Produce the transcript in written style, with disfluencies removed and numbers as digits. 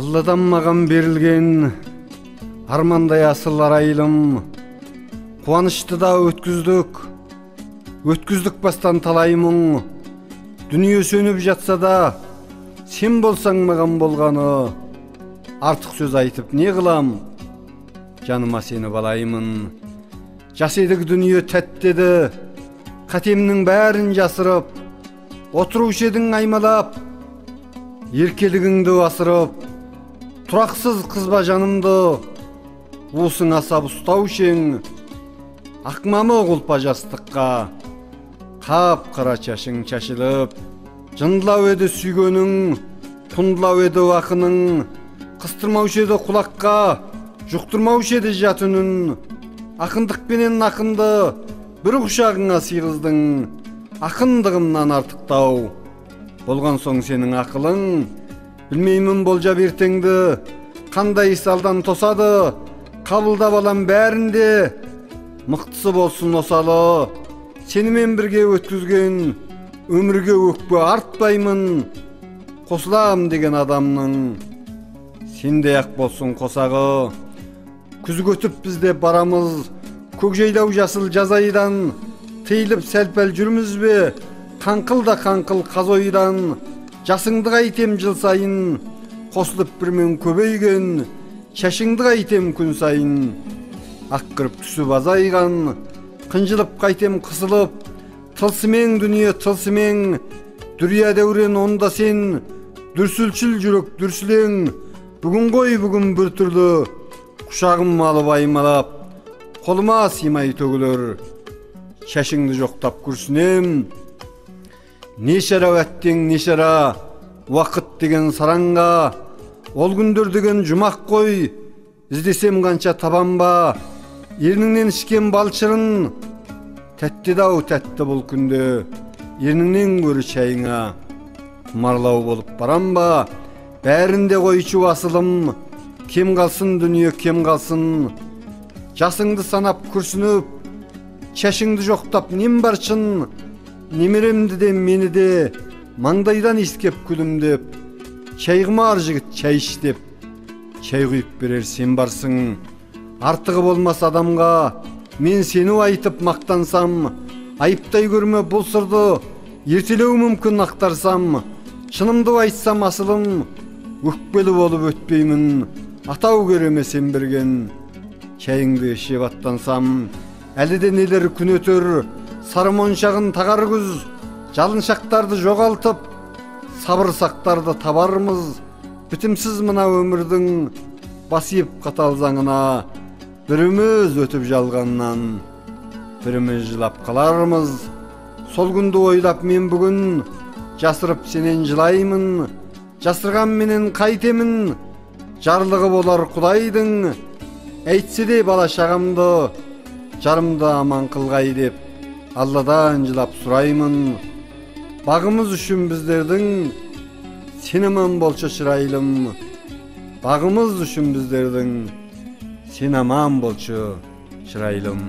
Алладан маған берілген армандай асыл арайлым, қуанышты да өткіздік бастан талай мұң. Дүние сөніп жатса да, сен болсаң маған болғаны, артық сөз айтып не қылам, жаныма сені балаймын. Жас едік дүние тәттеді, қатемнің бәрін жасырып, отырушы едің аймалап, еркелігіңді асырып, тұрақсыз қызба жанымды, уысың асап ұстаушың, ақмамы құлпа жастыққа, қап қара чашың шашылып, жындылау еді сүйгенің, құндылау еді уақының, қыстырмаушы еді құлаққа, жұқтырмаушы еді жат үнін, ақындықпенен ақынды бір құшағыңа сыйғыздың, ақындығымнан артықтау болған соң сенің ақылың. Білмеймін болжап ертеңді, қандай салдан тосады, қабылдап алам бәрінде, мықтысы болсын осалы. Сенімен бірге өткізген өмірге өкпе артпаймын, қосылам деген адамның сендей ақ болсын қосағы. Күз көтіп бізде барамыз, көкжайлау жасыл жазайдан, тыйылып сәл-пәл жүрміз бе, қаңқыл да қаңқыл қазойдан. Жасыңды қайтем жыл сайын, қосылып бірмен көбейген, шашыңды қайтем күн сайын, ақ кіріп түсіп азайған, қынжылып қайтем қысылып, тылсымең дүние тылсымең, дүрия дәурен онда сен, дүрсілшіл жүрек дүрсілең. Бүгін ғой бүгін бір түрлі, құшағым алып аймалап, қолыма сыймай төгілер, шашыңды жоқтап күрсінем. Не шара өттің, не шара уақыт деген сараңға, ол күндер деген жұмақ қой, іздесем қанша табам ба, ерніңнен ішкен балшырын, тәтті-дау тәтті бұл күнде, ерніңнен көрі шайыңа құмарлау болып барам ба. Бәрінде қойшы асылым, кем қалсын дүние кем қалсын, жасыңды санап күрсініп, шашыңды жоқтап нем баршын, немеремді де мені де маңдайдан искеп күлімдеп, шайғымар жігіт шай іштеп, шай құйып берер сен барсың. Артығы болмас адамға мен сені айтып мақтансам, айыптай көрме бұл сырды, ертелеу мүмкін ақтарсам. Шынымды айтсам асылым, өкпелі болып өтпеймін, атау көреме сен берген. Шайыңды ішеп аттансам, әлі де нелер күн өтер, сары моншағын тағар күз, жалыншақтарды жоғалтып, сабыр сақтарды табармыз. Бітімсіз мына өмірдің басиып қатал заңына, біріміз өтіп жалғаннан, біріміз жылап қалармыз. Сол күнді ойлап мен бүгін, жасырып сенен жылаймын, жасырған менен қайтемін, жарлығы болар құдайдың. Әйтсе де бала шағамды, жарымды аман қылғай деп, Алладан жылап сұраймын. Бағымыз үшін біздердің, сен аман болшы шырайлым. Бағымыз үшін біздердің, сен аман болшы шырайлым.